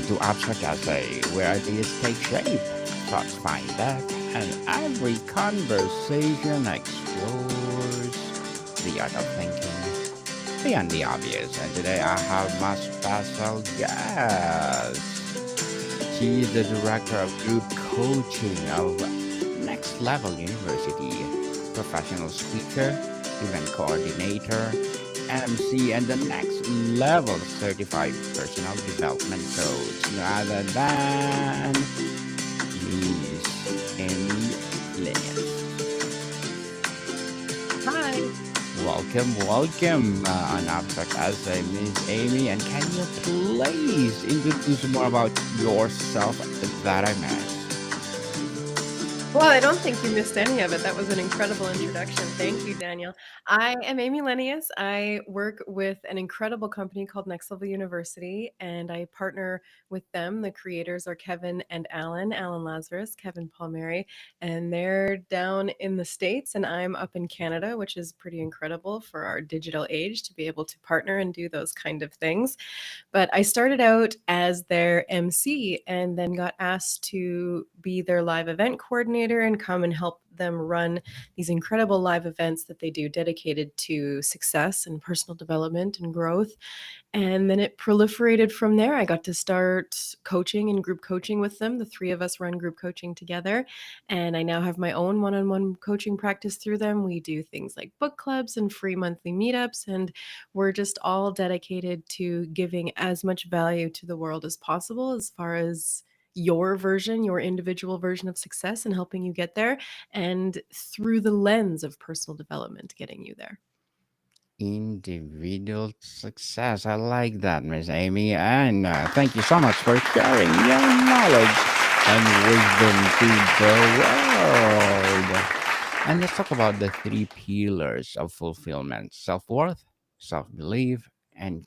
to Abstract Essay, where ideas take shape, thoughts find depth, and every conversation explores the art of thinking beyond the obvious. And today I have my special guest. She is the director of group coaching of Next Level University, professional speaker, event coordinator, MC, and the Next Level certified personal development coach, rather than Miss Amy Lenius. Hi. Welcome on Abstract Essay, Miss Amy. And can you please introduce more about yourself that I missed? Well, I don't think you missed any of it. That was an incredible introduction. Thank you, Daniel. I am Amy Lenius. I work with an incredible company called Next Level University, and I partner with them. The creators are Kevin and Alan Lazarus, Kevin Palmieri, and they're down in the States, and I'm up in Canada, which is pretty incredible for our digital age to be able to partner and do those kind of things. But I started out as their MC and then got asked to be their live event coordinator and come and help them run these incredible live events that they do dedicated to success and personal development and growth. And then it proliferated from there. I got to start coaching and group coaching with them. The three of us run group coaching together. And I now have my own one on one coaching practice through them. We do things like book clubs and free monthly meetups. And we're just all dedicated to giving as much value to the world as possible as far as your version, your individual version of success and helping you get there, and through the lens of personal development, getting you there. Individual success. I like that, Miss Amy. And thank you so much for sharing your knowledge and wisdom to the world. And let's talk about the three pillars of fulfillment: self worth, self belief, and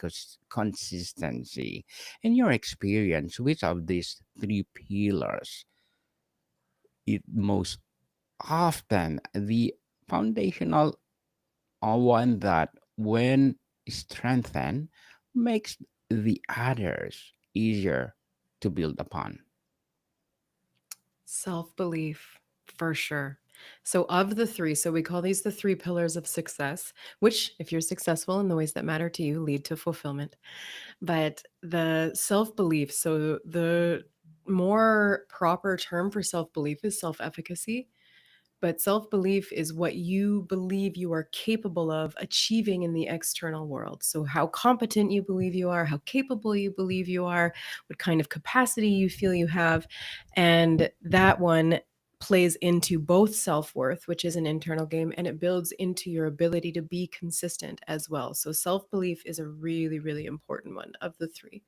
consistency. In your experience, which of these three pillars is most often the foundational one that, when strengthened, makes the others easier to build upon? Self belief, for sure. So, of the three, so we call these the three pillars of success, which, if you're successful in the ways that matter to you, lead to fulfillment. But the self belief, so the more proper term for self belief is self efficacy. But self belief is what you believe you are capable of achieving in the external world. So, how competent you believe you are, how capable you believe you are, what kind of capacity you feel you have. And that one plays into both self worth, which is an internal game, and it builds into your ability to be consistent as well. So, self belief is a really, really important one of the three.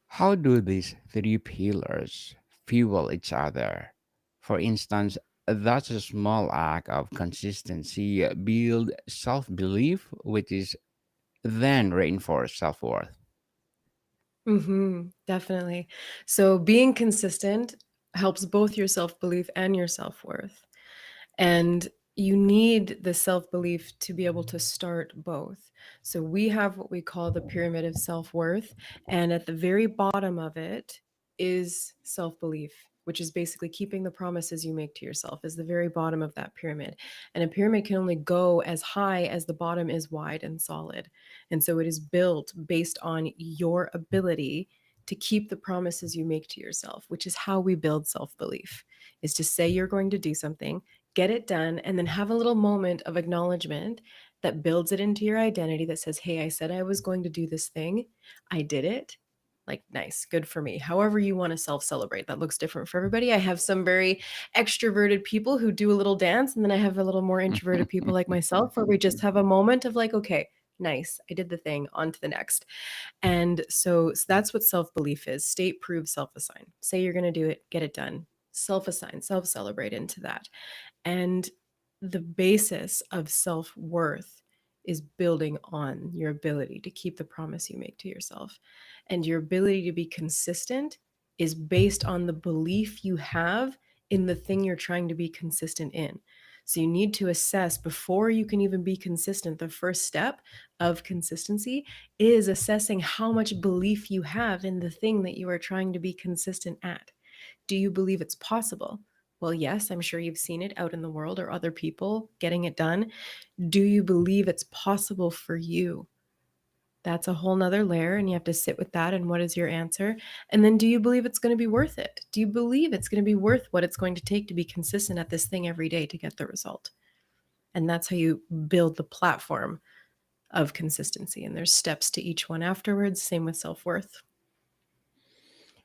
How do these three pillars fuel each other? For instance, does a small act of consistency build self belief, which is then reinforce self worth? Definitely. So, being consistent helps both your self belief and your self worth. And you need the self belief to be able to start both. So we have what we call the pyramid of self worth. And at the very bottom of it is self belief, which is basically keeping the promises you make to yourself, is the very bottom of that pyramid. And a pyramid can only go as high as the bottom is wide and solid. And so it is built based on your ability to keep the promises you make to yourself, which is how we build self belief, is to say you're going to do something, get it done, and then have a little moment of acknowledgement that builds it into your identity that says, hey, I said I was going to do this thing. I did it. Like, nice, good for me. However, you want to self celebrate. That looks different for everybody. I have some very extroverted people who do a little dance, and then I have a little more introverted people like myself where we just have a moment of like, okay, nice, I did the thing, on to the next. And so that's what self belief is: state, prove, self assign. Say you're going to do it, get it done. Self assign, self celebrate into that. And the basis of self worth is building on your ability to keep the promise you make to yourself. And your ability to be consistent is based on the belief you have in the thing you're trying to be consistent in. So you need to assess before you can even be consistent. The first step of consistency is assessing how much belief you have in the thing that you are trying to be consistent at. Do you believe it's possible? Well, yes, I'm sure you've seen it out in the world or other people getting it done. Do you believe it's possible for you? That's a whole nother layer, and you have to sit with that. And what is your answer? And then, do you believe it's going to be worth it? Do you believe it's going to be worth what it's going to take to be consistent at this thing every day to get the result? And that's how you build the platform of consistency. And there's steps to each one afterwards. Same with self worth.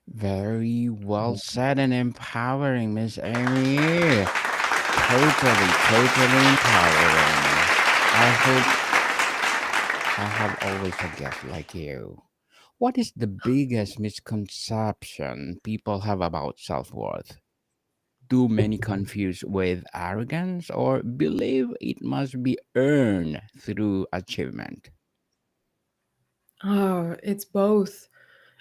Very well said and empowering, Miss Amy. Totally, totally empowering. I hope I have always a guest like you. What is the biggest misconception people have about self worth? Do many confuse with arrogance or believe it must be earned through achievement? Oh, it's both,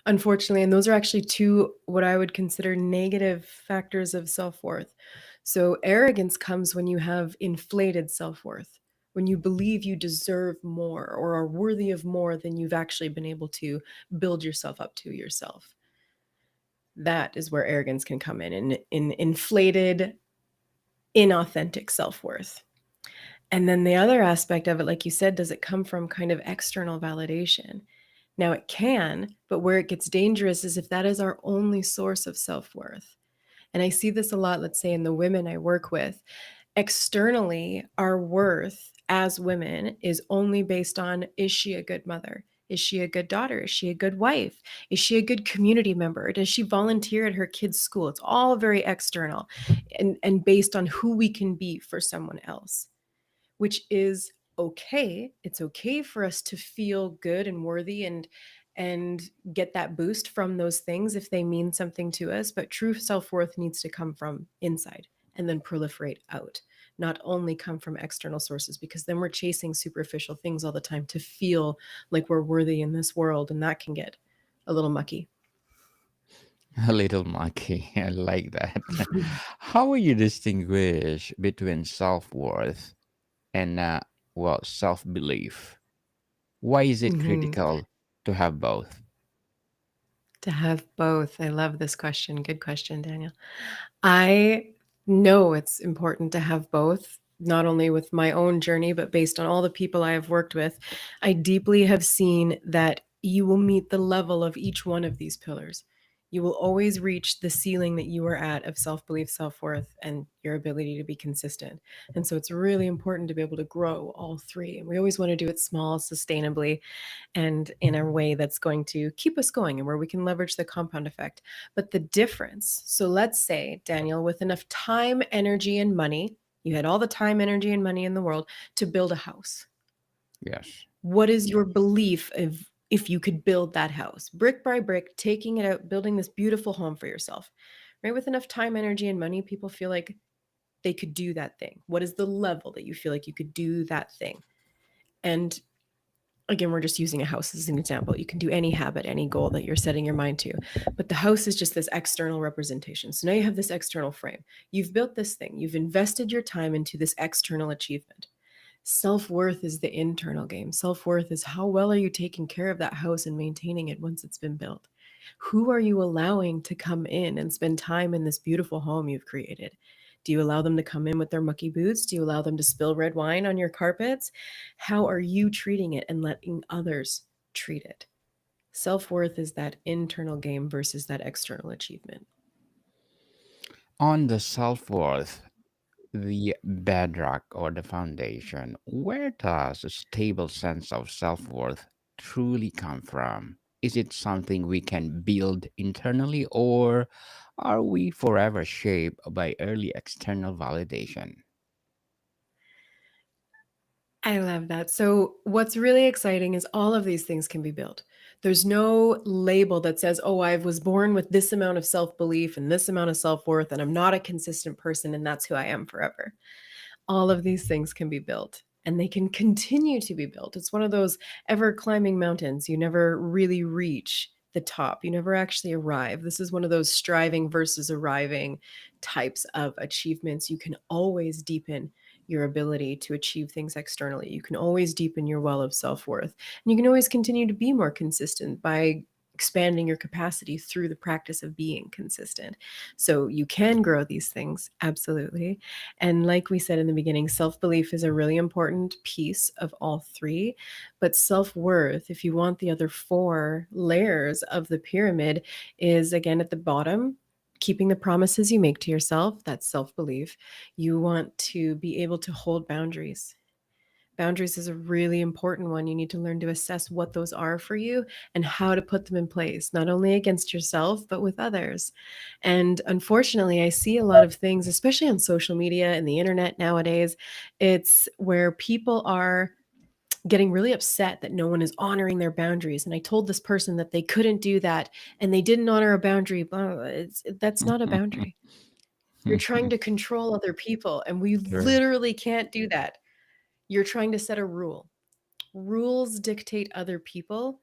unfortunately. And those are actually two what I would consider negative factors of self worth. So, arrogance comes when you have inflated self worth, when you believe you deserve more or are worthy of more than you've actually been able to build yourself up to yourself. That is where arrogance can come in inflated, inauthentic self worth. And then the other aspect of it, like you said, does it come from kind of external validation? Now, it can, but where it gets dangerous is if that is our only source of self worth. And I see this a lot, let's say, in the women I work with. Externally, our worth as women is only based on, is she a good mother? Is she a good daughter? Is she a good wife? Is she a good community member? Does she volunteer at her kids' school? It's all very external and based on who we can be for someone else, which is okay. It's okay for us to feel good and worthy and get that boost from those things if they mean something to us, but true self-worth needs to come from inside and then proliferate out, not only come from external sources, because then we're chasing superficial things all the time to feel like we're worthy in this world, and that can get a little mucky. A little monkey. I like that. How will you distinguish between self worth and, well, self belief? Why is it Mhm. critical to have both? To have both. I love this question. Good question, Daniel. I know it's important to have both, not only with my own journey, but based on all the people I have worked with. I deeply have seen that you will meet the level of each one of these pillars. You will always reach the ceiling that you are at of self belief, self worth, and your ability to be consistent. And so it's really important to be able to grow all three. And we always want to do it small, sustainably, and in a way that's going to keep us going and where we can leverage the compound effect. But the difference, so let's say, Daniel, with enough time, energy, and money, you had all the time, energy, and money in the world to build a house. Yes. What is your belief of if you could build that house, brick by brick, taking it out, building this beautiful home for yourself? Right? With enough time, energy, and money, people feel like they could do that thing. What is the level that you feel like you could do that thing? And again, we're just using a house as an example. You can do any habit, any goal that you're setting your mind to. But the house is just this external representation. So now you have this external frame. You've built this thing, you've invested your time into this external achievement. Self worth is the internal game. Self worth is how well are you taking care of that house and maintaining it once it's been built? Who are you allowing to come in and spend time in this beautiful home you've created? Do you allow them to come in with their mucky boots? Do you allow them to spill red wine on your carpets? How are you treating it and letting others treat it? Self worth is that internal game versus that external achievement. On the self worth, the bedrock or the foundation, where does a stable sense of self worth truly come from? Is it something we can build internally, or are we forever shaped by early external validation? I love that. So, what's really exciting is all of these things can be built. There's no label that says, oh, I was born with this amount of self belief and this amount of self worth, and I'm not a consistent person, and that's who I am forever. All of these things can be built and they can continue to be built. It's one of those ever climbing mountains. You never really reach the top, you never actually arrive. This is one of those striving versus arriving types of achievements. You can always deepen your ability to achieve things externally. You can always deepen your well of self worth. And you can always continue to be more consistent by expanding your capacity through the practice of being consistent. So you can grow these things, absolutely. And like we said in the beginning, self belief is a really important piece of all three. But self worth, if you want the other four layers of the pyramid, is again at the bottom. Keeping the promises you make to yourself, that's self belief. You want to be able to hold boundaries. Boundaries is a really important one. You need to learn to assess what those are for you and how to put them in place, not only against yourself, but with others. And unfortunately, I see a lot of things, especially on social media and the internet nowadays. It's where people are getting really upset that no one is honoring their boundaries. And I told this person that they couldn't do that and they didn't honor a boundary. That's not a boundary. You're trying to control other people, and we True. literally can't do that. You're trying to set a rule. Rules dictate other people,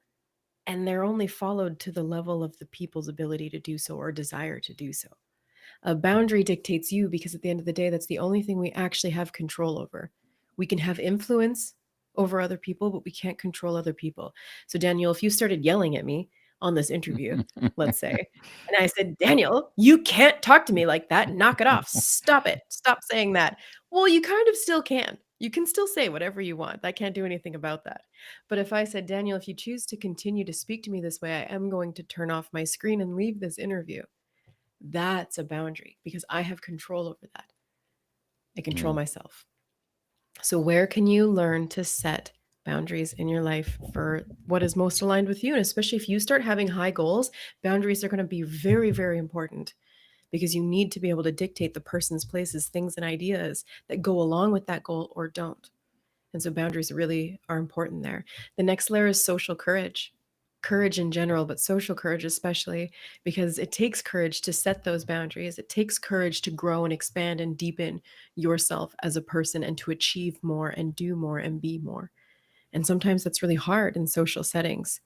and they're only followed to the level of the people's ability to do so or desire to do so. A boundary dictates you because at the end of the day, that's the only thing we actually have control over. We can have influence over other people, but we can't control other people. So, Daniel, if you started yelling at me on this interview, let's say, and I said, Daniel, you can't talk to me like that. Knock it off. Stop it. Stop saying that. Well, you kind of still can. You can still say whatever you want. I can't do anything about that. But if I said, Daniel, if you choose to continue to speak to me this way, I am going to turn off my screen and leave this interview. That's a boundary because I have control over that. I control Mm. myself. So, where can you learn to set boundaries in your life for what is most aligned with you? And especially if you start having high goals, boundaries are going to be very, very important because you need to be able to dictate the person's places, things, and ideas that go along with that goal or don't. And so boundaries really are important there. The next layer is social courage. Courage in general, but social courage especially, because it takes courage to set those boundaries. It takes courage to grow and expand and deepen yourself as a person and to achieve more and do more and be more. And sometimes that's really hard in social settings.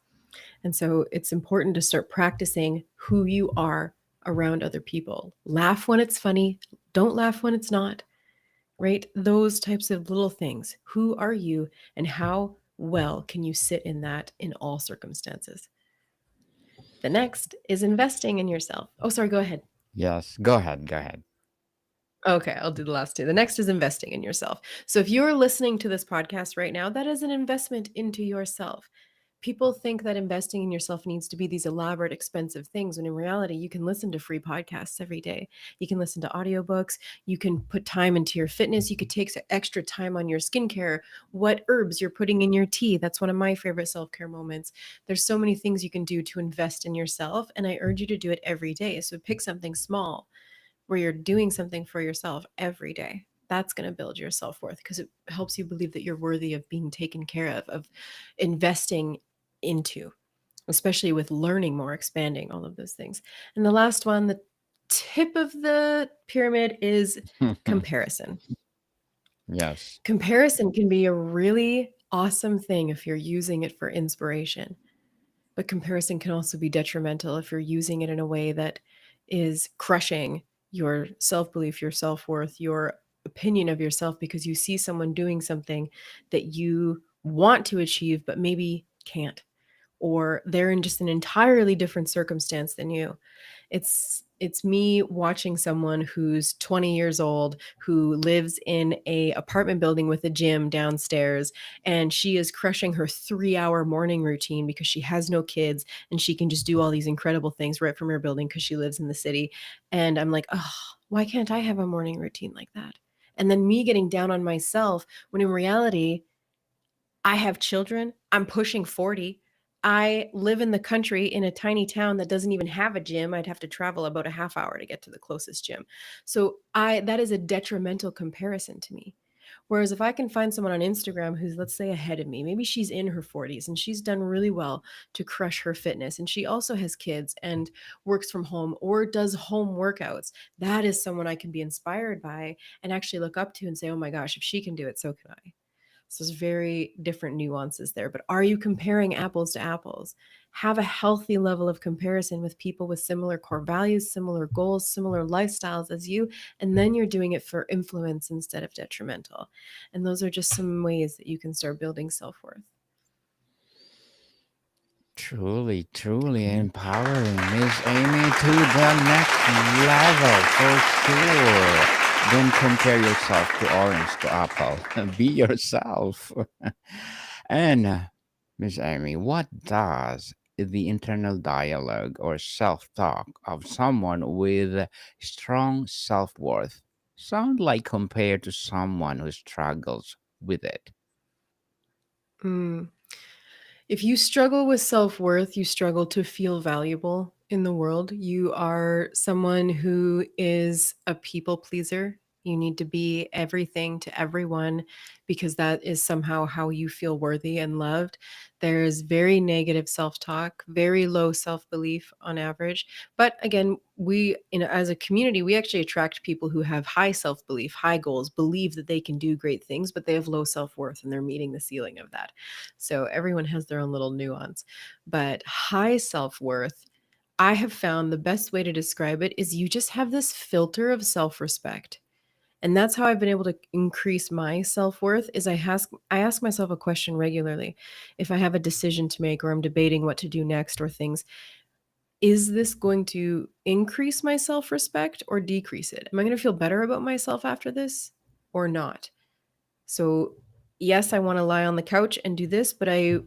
And so it's important to start practicing who you are around other people. Laugh when it's funny, don't laugh when it's not, right? Those types of little things. Who are you and how well can you sit in that in all circumstances? The next is investing in yourself. Oh, sorry, go ahead. Yes, go ahead, go ahead. Okay, I'll do the last two. The next is investing in yourself. So if you're listening to this podcast right now, that is an investment into yourself. People think that investing in yourself needs to be these elaborate, expensive things, when in reality, you can listen to free podcasts every day. You can listen to audiobooks. You can put time into your fitness. You could take extra time on your skincare, what herbs you're putting in your tea. That's one of my favorite self care moments. There's so many things you can do to invest in yourself, and I urge you to do it every day. So pick something small where you're doing something for yourself every day. That's going to build your self worth because it helps you believe that you're worthy of being taken care of investing into, especially with learning more, expanding, all of those things. And the last one, the tip of the pyramid, is comparison. Yes. Comparison can be a really awesome thing if you're using it for inspiration. But comparison can also be detrimental if you're using it in a way that is crushing your self belief, your self worth, your opinion of yourself because you see someone doing something that you want to achieve, but maybe can't, or they're in just an entirely different circumstance than you. It's me watching someone who's 20 years old who lives in a apartment building with a gym downstairs, and she is crushing her 3-hour morning routine because she has no kids and she can just do all these incredible things right from her building because she lives in the city. And I'm like, oh, why can't I have a morning routine like that? And then me getting down on myself when in reality I have children. I'm pushing 40. I live in the country in a tiny town that doesn't even have a gym. I'd have to travel about a half hour to get to the closest gym. So I that is a detrimental comparison to me. Whereas if I can find someone on Instagram who's, let's say, ahead of me, maybe she's in her 40s and she's done really well to crush her fitness, and she also has kids and works from home or does home workouts, that is someone I can be inspired by and actually look up to and say, oh my gosh, if she can do it, so can I. So there's very different nuances there. But are you comparing apples to apples? Have a healthy level of comparison with people with similar core values, similar goals, similar lifestyles as you, and then you're doing it for influence instead of detrimental. And those are just some ways that you can start building self worth. Truly, truly empowering, Miss Amy, to the next level for sure. Don't compare yourself to orange to apple. Be yourself. And Miss Amy, what does the internal dialogue or self-talk of someone with strong self-worth sound like compared to someone who struggles with it? Mm. If you struggle with self worth, you struggle to feel valuable in the world. You are someone who is a people pleaser. You need to be everything to everyone because that is somehow how you feel worthy and loved. There's very negative self talk, very low self belief on average. But again, we, as a community, we actually attract people who have high self belief, high goals, believe that they can do great things, but they have low self worth and they're meeting the ceiling of that. So everyone has their own little nuance. But high self worth, I have found the best way to describe it is you just have this filter of self respect. And that's how I've been able to increase my self-worth is I ask myself a question regularly. If I have a decision to make or I'm debating what to do next or things, is this going to increase my self-respect or decrease it? Am I going to feel better about myself after this or not? So, yes, I want to lie on the couch and do this, but I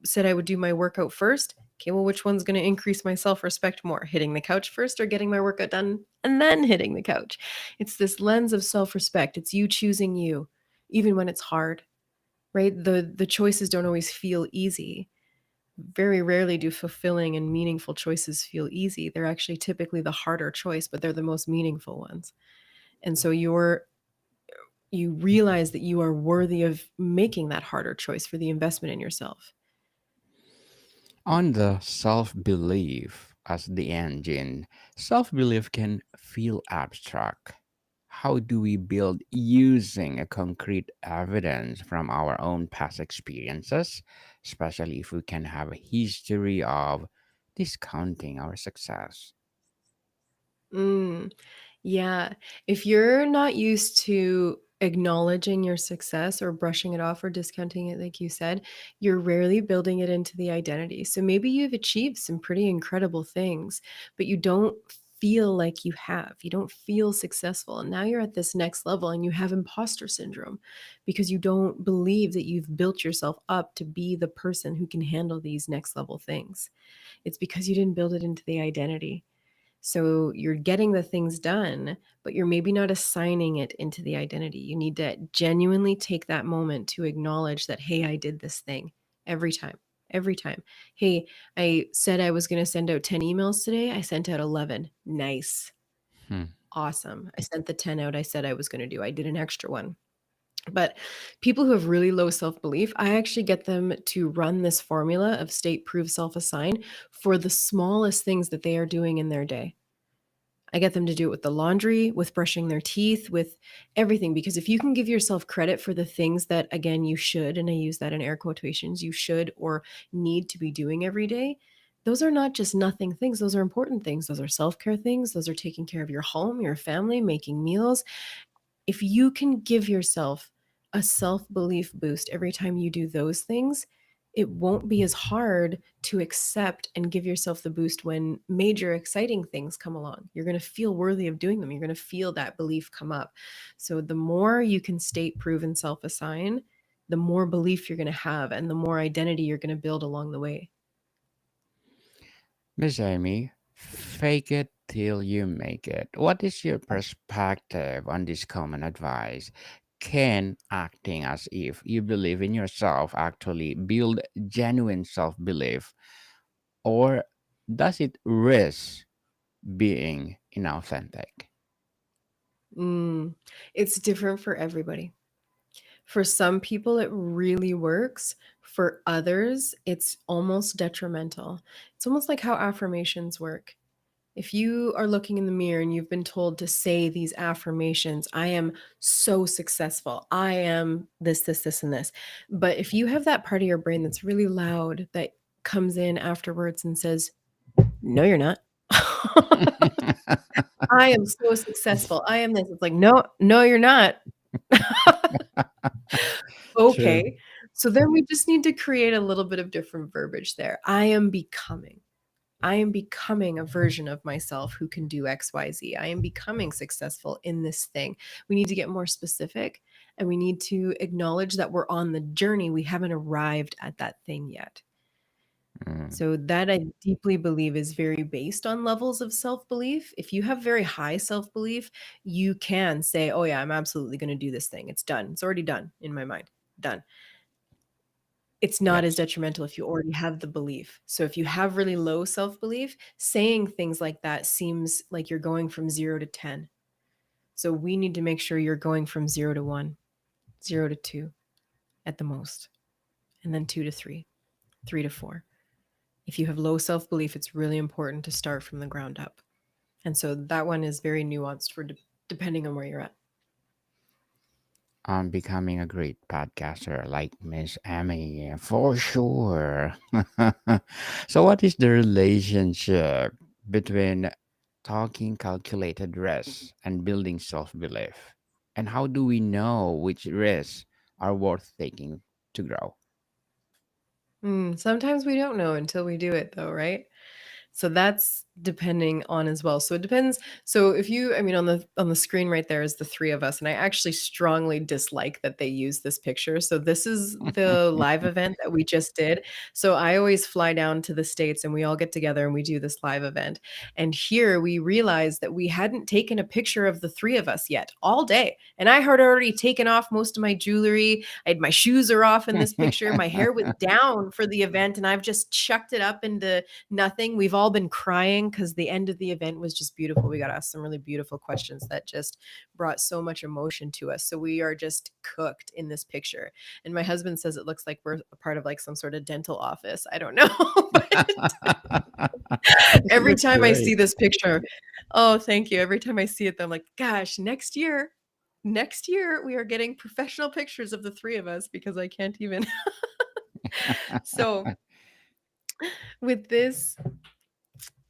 said I would do my workout first. Okay, well, which one's going to increase my self respect more? Hitting the couch first or getting my workout done and then hitting the couch? It's this lens of self respect. It's you choosing you, even when it's hard, right? The choices don't always feel easy. Very rarely do fulfilling and meaningful choices feel easy. They're actually typically the harder choice, but they're the most meaningful ones. And so you realize that you are worthy of making that harder choice for the investment in yourself. On the self belief as the engine, self belief can feel abstract. How do we build using a concrete evidence from our own past experiences, especially if we can have a history of discounting our success? Mm. Yeah. If you're not used to acknowledging your success or brushing it off or discounting it, like you said, you're rarely building it into the identity. So maybe you've achieved some pretty incredible things, but you don't feel like you have. You don't feel successful. And now you're at this next level and you have imposter syndrome because you don't believe that you've built yourself up to be the person who can handle these next level things. It's because you didn't build it into the identity. So you're getting the things done, but you're maybe not assigning it into the identity. You need to genuinely take that moment to acknowledge that, hey, I did this thing every time. Every time. Hey, I said I was going to send out 10 emails today. I sent out 11. Nice. Hmm. Awesome. I sent the 10 out I said I was going to do. I did an extra one. But people who have really low self belief, I actually get them to run this formula of state, prove, self assign for the smallest things that they are doing in their day. I get them to do it with the laundry, with brushing their teeth, with everything. Because if you can give yourself credit for the things that, again, you should, and I use that in air quotations, you should or need to be doing every day, those are not just nothing things. Those are important things. Those are self care things. Those are taking care of your home, your family, making meals. If you can give yourself a self-belief boost every time you do those things, it won't be as hard to accept and give yourself the boost when major exciting things come along. You're going to feel worthy of doing them. You're going to feel that belief come up. So the more you can state, prove, and self-assign, the more belief you're going to have and the more identity you're going to build along the way. Miss Amy, fake it till you make it. What is your perspective on this common advice? Can acting as if you believe in yourself actually build genuine self belief, or does it risk being inauthentic? Mm, it's different for everybody. For some people, it really works. For others, it's almost detrimental. It's almost like how affirmations work. If you are looking in the mirror and you've been told to say these affirmations, I am so successful, I am this, this, this, and this. But if you have that part of your brain that's really loud that comes in afterwards and says, no, you're not. I am so successful. I am this. It's like, no, no, you're not. True. Okay. So then we just need to create a little bit of different verbiage there. I am becoming. I am becoming a version of myself who can do XYZ. I am becoming successful in this thing. We need to get more specific and we need to acknowledge that we're on the journey. We haven't arrived at that thing yet. Mm, So, that I deeply believe is very based on levels of self belief. If you have very high self belief, you can say, oh, yeah, I'm absolutely going to do this thing. It's done. It's already done in my mind. Done. It's not as yes. detrimental if you already have the belief. So if you have really low self-belief, saying things like that seems like you're going from 0 to 10. So we need to make sure you're going from 0 to 1, 0 to 2 at the most, and then 2 to 3, 3 to 4. If you have low self-belief, it's really important to start from the ground up. And so that one is very nuanced for depending on where you're at. On becoming a great podcaster like Miss Amy, for sure. So, what is the relationship between talking calculated risks and building self belief? And how do we know which risks are worth taking to grow? Sometimes we don't know until we do it though, right? So that's depending on as well. So it depends. So if you, I mean, on the screen right there is the three of us, and I actually strongly dislike that they use this picture. So this is the live event that we just did. So I always fly down to the States and we all get together and we do this live event. And here we realized that we hadn't taken a picture of the three of us yet all day. And I had already taken off most of my jewelry. I had my shoes are off in this picture. My hair was down for the event, and I've just chucked it up into nothing. We've all been crying because the end of the event was just beautiful. We got asked some really beautiful questions that just brought so much emotion to us. So we are just cooked in this picture. And my husband says it looks like we're a part of like some sort of dental office. I don't know. But It every looks time I great. see this picture, oh, thank you. Every time I see it, I'm like, gosh, next year we are getting professional pictures of the three of us because I can't even. So with this,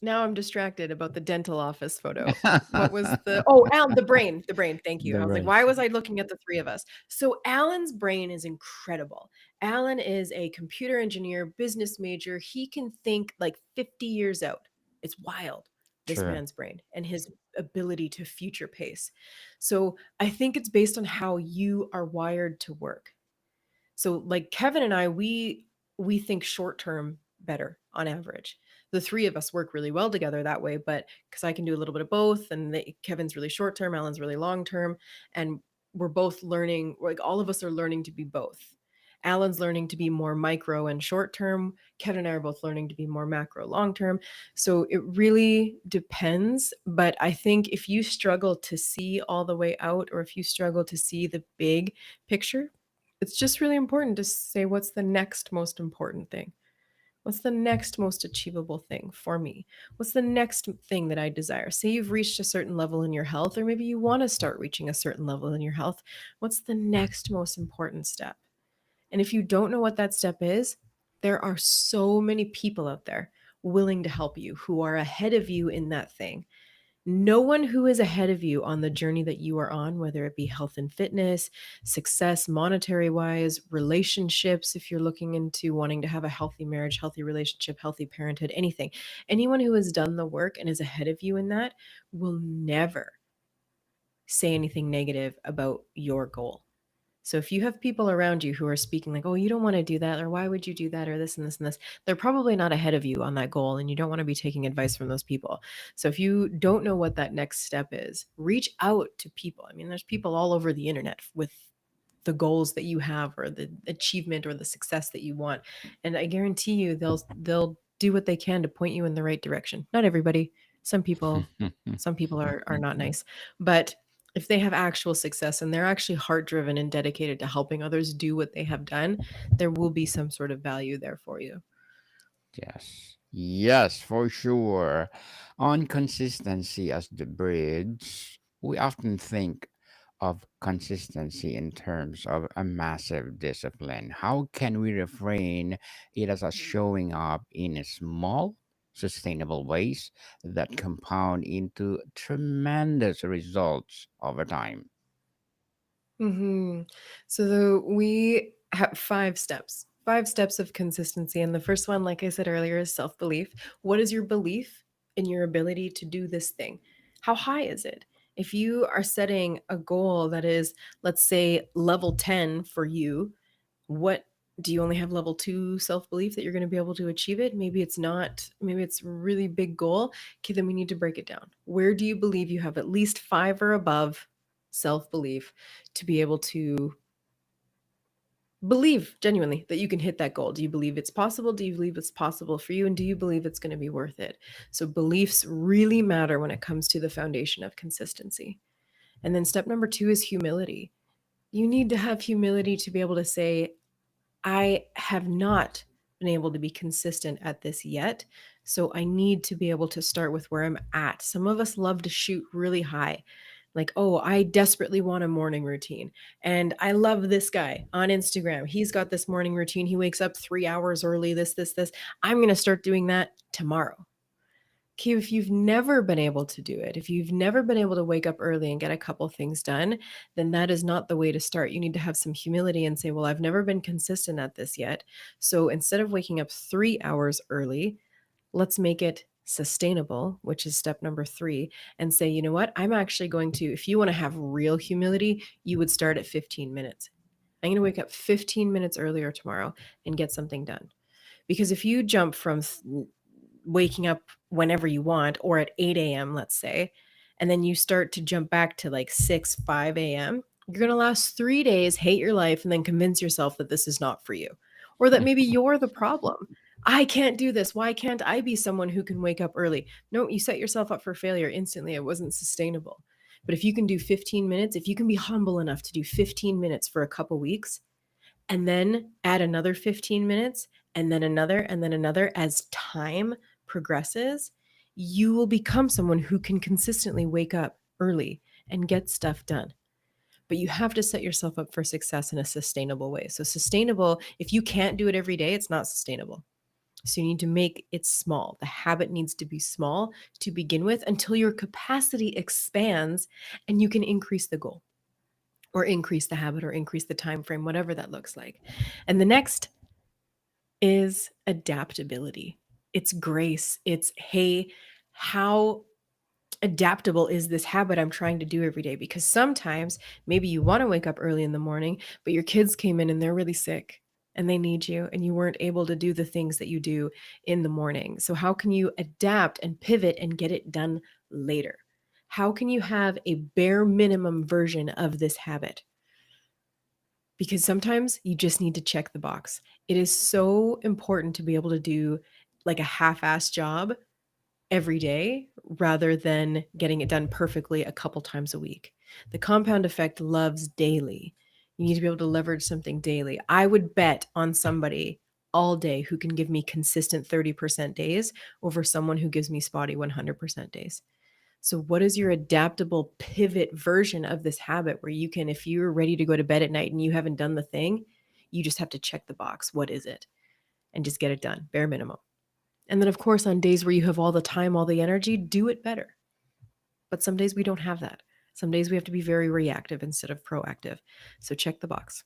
now I'm distracted about the dental office photo. What was the Alan, the brain, thank you. The I was like, right. why was I looking at the 3 of us? So Alan's brain is incredible. Alan is a computer engineer, business major. He can think like 50 years out. It's wild, this True. man's brain and his ability to future pace. So I think it's based on how you are wired to work. So like Kevin and I, we think short term better on average. The three of us work really well together that way, but because I can do a little bit of both, and Kevin's really short term, Alan's really long term, and we're both learning. Like all of us are learning to be both. Alan's learning to be more micro and short term. Kevin and I are both learning to be more macro long term. So it really depends. But I think if you struggle to see all the way out, or if you struggle to see the big picture, it's just really important to say what's the next most important thing? What's the next most achievable thing for me? What's the next thing that I desire? Say you've reached a certain level in your health, or maybe you want to start reaching a certain level in your health. What's the next most important step? And if you don't know what that step is, there are so many people out there willing to help you who are ahead of you in that thing. No one who is ahead of you on the journey that you are on, whether it be health and fitness, success, monetary wise, relationships, if you're looking into wanting to have a healthy marriage, healthy relationship, healthy parenthood, anything, anyone who has done the work and is ahead of you in that will never say anything negative about your goal. So if you have people around you who are speaking like, "Oh, you don't want to do that," or "Why would you do that?" or this and this and this, they're probably not ahead of you on that goal, and you don't want to be taking advice from those people. So if you don't know what that next step is, reach out to people. I mean, there's people all over the internet with the goals that you have or the achievement or the success that you want, and I guarantee you they'll do what they can to point you in the right direction. Not everybody. Some people some people are not nice, but if they have actual success and they're actually heart driven and dedicated to helping others do what they have done, there will be some sort of value there for you. Yes. Yes, for sure. On consistency as the bridge, we often think of consistency in terms of a massive discipline. How can we refrain it as a showing up in a small, sustainable ways that compound into tremendous results over time? Hmm. We have 5 steps, 5 steps of consistency. And the first one, like I said earlier, is self belief. What is your belief in your ability to do this thing? How high is it? If you are setting a goal that is, let's say, level 10 for you, what do you only have level 2 self-belief that you're going to be able to achieve it? Maybe it's not. Maybe it's a really big goal. Okay, then we need to break it down. Where do you believe you have at least 5 or above self-belief to be able to believe genuinely that you can hit that goal? Do you believe it's possible? Do you believe it's possible for you? And do you believe it's going to be worth it? So beliefs really matter when it comes to the foundation of consistency. And then step number 2 is humility. You need to have humility to be able to say, I have not been able to be consistent at this yet. So I need to be able to start with where I'm at. Some of us love to shoot really high. Like, oh, I desperately want a morning routine. And I love this guy on Instagram. He's got this morning routine. He wakes up 3 hours early, this. I'm going to start doing that tomorrow. Okay, if you've never been able to do it, if you've never been able to wake up early and get a couple things done, then that is not the way to start. You need to have some humility and say, well, I've never been consistent at this yet. So instead of waking up 3 hours early, let's make it sustainable, which is step number 3, and say, you know what? I'm actually going to, if you want to have real humility, you would start at 15 minutes. I'm going to wake up 15 minutes earlier tomorrow and get something done. Because if you jump from waking up whenever you want or at 8 a.m., let's say, and then you start to jump back to like 6, 5 a.m., you're going to last 3 days, hate your life, and then convince yourself that this is not for you or that maybe you're the problem. I can't do this. Why can't I be someone who can wake up early? No, you set yourself up for failure instantly. It wasn't sustainable. But if you can do 15 minutes, if you can be humble enough to do 15 minutes for a couple weeks, and then add another 15 minutes and then another as time progresses, you will become someone who can consistently wake up early and get stuff done. But you have to set yourself up for success in a sustainable way. So, sustainable, if you can't do it every day, it's not sustainable. So, you need to make it small. The habit needs to be small to begin with until your capacity expands and you can increase the goal or increase the habit or increase the time frame, whatever that looks like. And the next is adaptability. It's grace. It's, hey, how adaptable is this habit I'm trying to do every day? Because sometimes maybe you want to wake up early in the morning, but your kids came in and they're really sick and they need you and you weren't able to do the things that you do in the morning. So how can you adapt and pivot and get it done later? How can you have a bare minimum version of this habit? Because sometimes you just need to check the box. It is so important to be able to do like a half-ass job every day rather than getting it done perfectly a couple times a week. The compound effect loves daily. You need to be able to leverage something daily. I would bet on somebody all day who can give me consistent 30% days over someone who gives me spotty 100% days. So, what is your adaptable pivot version of this habit where you can, if you're ready to go to bed at night and you haven't done the thing, you just have to check the box. What is it? And just get it done, bare minimum. And then, of course, on days where you have all the time, all the energy, do it better. But some days we don't have that. Some days we have to be very reactive instead of proactive. So, check the box.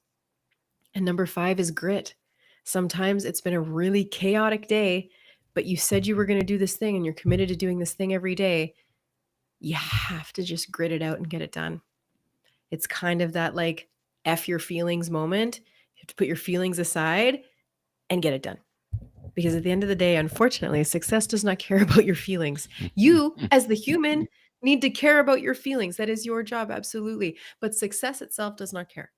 And number 5 is grit. Sometimes it's been a really chaotic day, but you said you were going to do this thing and you're committed to doing this thing every day. You have to just grit it out and get it done. It's kind of that like F your feelings moment. You have to put your feelings aside and get it done. Because at the end of the day, unfortunately, success does not care about your feelings. You, as the human, need to care about your feelings. That is your job, absolutely. But success itself does not care.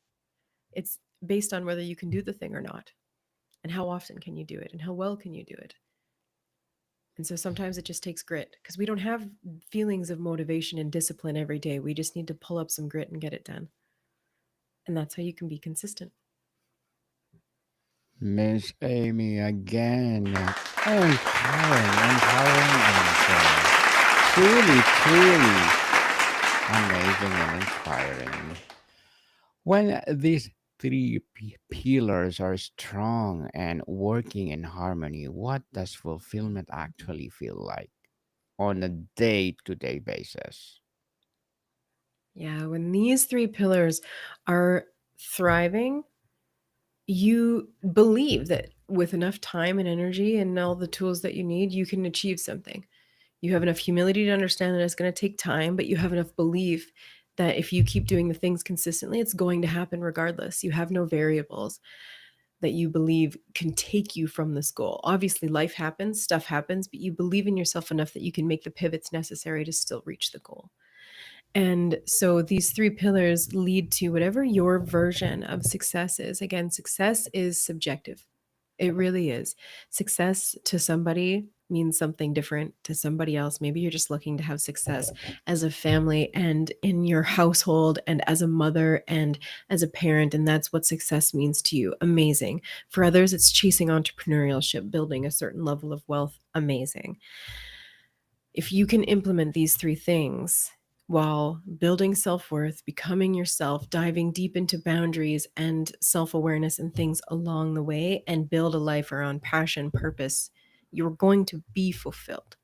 It's based on whether you can do the thing or not, and how often can you do it, and how well can you do it. And so sometimes it just takes grit because we don't have feelings of motivation and discipline every day. We just need to pull up some grit and get it done. And that's how you can be consistent. Miss Amy again. Empowering, and truly, truly amazing and inspiring. When these three pillars are strong and working in harmony, what does fulfillment actually feel like on a day to day basis? Yeah, when these three pillars are thriving, you believe that with enough time and energy and all the tools that you need, you can achieve something. You have enough humility to understand that it's going to take time, but you have enough belief that if you keep doing the things consistently, it's going to happen regardless. You have no variables that you believe can take you from this goal. Obviously, life happens, stuff happens, but you believe in yourself enough that you can make the pivots necessary to still reach the goal. And so these three pillars lead to whatever your version of success is. Again, success is subjective. It really is. Success to somebody means something different to somebody else. Maybe you're just looking to have success as a family and in your household and as a mother and as a parent, and that's what success means to you. Amazing. For others, it's chasing entrepreneurship, building a certain level of wealth. Amazing. If you can implement these three things while building self worth, becoming yourself, diving deep into boundaries and self awareness and things along the way, and build a life around passion, purpose, you're going to be fulfilled.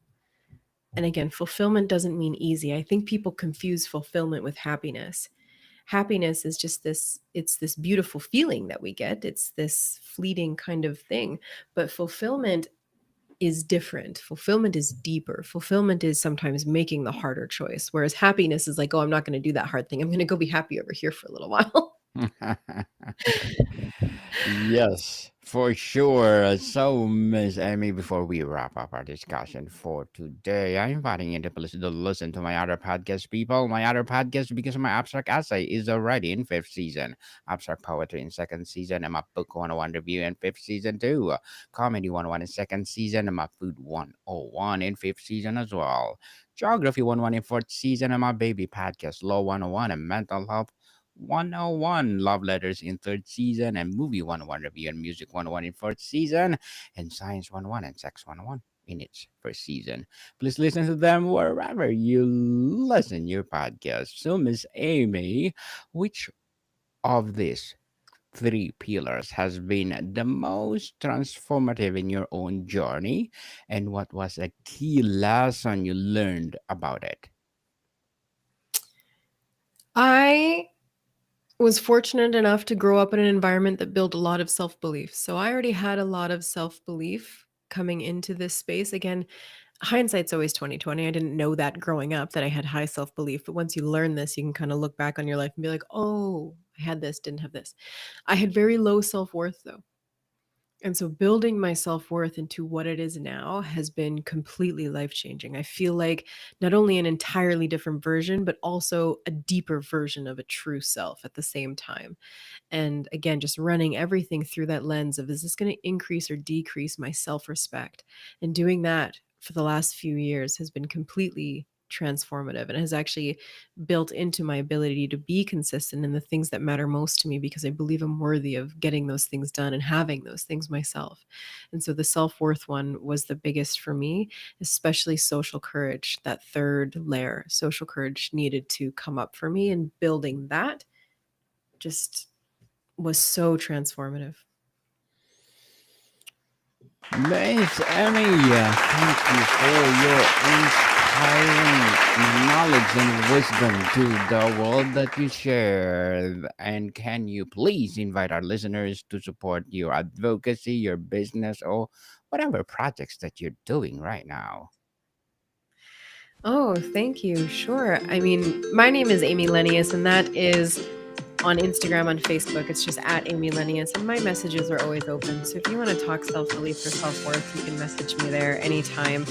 And again, fulfillment doesn't mean easy. I think people confuse fulfillment with happiness. Happiness is just it's this beautiful feeling that we get, it's this fleeting kind of thing. But fulfillment is different. Fulfillment is deeper. Fulfillment is sometimes making the harder choice, whereas happiness is like, oh, I'm not going to do that hard thing. I'm going to go be happy over here for a little while. Yes, for sure. So, Miss Amy, before we wrap up our discussion for today, I'm inviting you to listen to my other podcast, people. My other podcast, because my abstract essay is already in fifth season, abstract poetry in second season, and my book 101 review in fifth season too, comedy 101 in second season, and my food 101 in fifth season as well, geography 101 in fourth season, and my baby podcast, law 101 and mental health 101 Love Letters in third season, and Movie 101 Review and Music 101 in fourth season, and Science 101 and Sex 101 in its first season. Please listen to them wherever you listen your podcast. So, Miss Amy, which of these three pillars has been the most transformative in your own journey, and what was a key lesson you learned about it? I was fortunate enough to grow up in an environment that built a lot of self belief. So I already had a lot of self belief coming into this space. Again, hindsight's always 2020. I didn't know that growing up that I had high self belief. But once you learn this, you can kind of look back on your life and be like, oh, I had this, didn't have this. I had very low self worth though. And so building my self-worth into what it is now has been completely life-changing. I feel like not only an entirely different version, but also a deeper version of a true self at the same time. And again, just running everything through that lens of, is this going to increase or decrease my self-respect? And doing that for the last few years has been completely transformative and has actually built into my ability to be consistent in the things that matter most to me, because I believe I'm worthy of getting those things done and having those things myself. And so the self-worth one was the biggest for me, especially social courage. That third layer, social courage, needed to come up for me, and building that just was so transformative. Miss Emmy, thank you for your inspiring knowledge and wisdom to the world that you share. And can you please invite our listeners to support your advocacy, your business, or whatever projects that you're doing right now? Oh, thank you. Sure. I mean, my name is Amy Lenius, and that is on Instagram, on Facebook. It's just at Amy Lenius, and my messages are always open. So if you want to talk self belief or self worth, you can message me there anytime.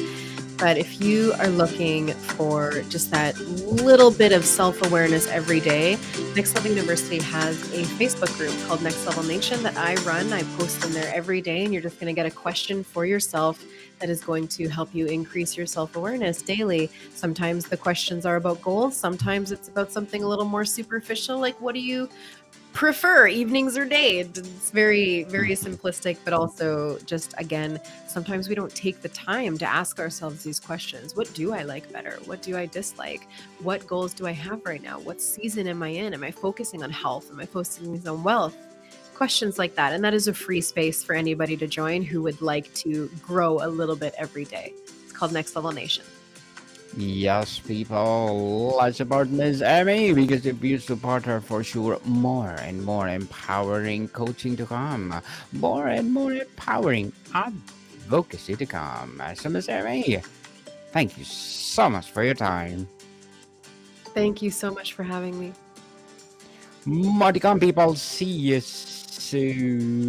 But if you are looking for just that little bit of self awareness every day, Next Level University has a Facebook group called Next Level Nation that I run. I post in there every day, and you're just going to get a question for yourself that is going to help you increase your self awareness daily. Sometimes the questions are about goals, sometimes it's about something a little more superficial, like what do you prefer, evenings or day. It's very, very simplistic, but also just, again, sometimes we don't take the time to ask ourselves these questions. What do I like better? What do I dislike? What goals do I have right now? What season am I in? Am I focusing on health? Am I focusing on wealth? Questions like that. And that is a free space for anybody to join who would like to grow a little bit every day. It's called Next Level Nation. Yes, people, let's support Miss Amy because if you support her, for sure, more and more empowering coaching to come, more and more empowering advocacy to come. So, Miss Amy, thank you so much for your time. Thank you so much for having me. More to come, people. See you soon.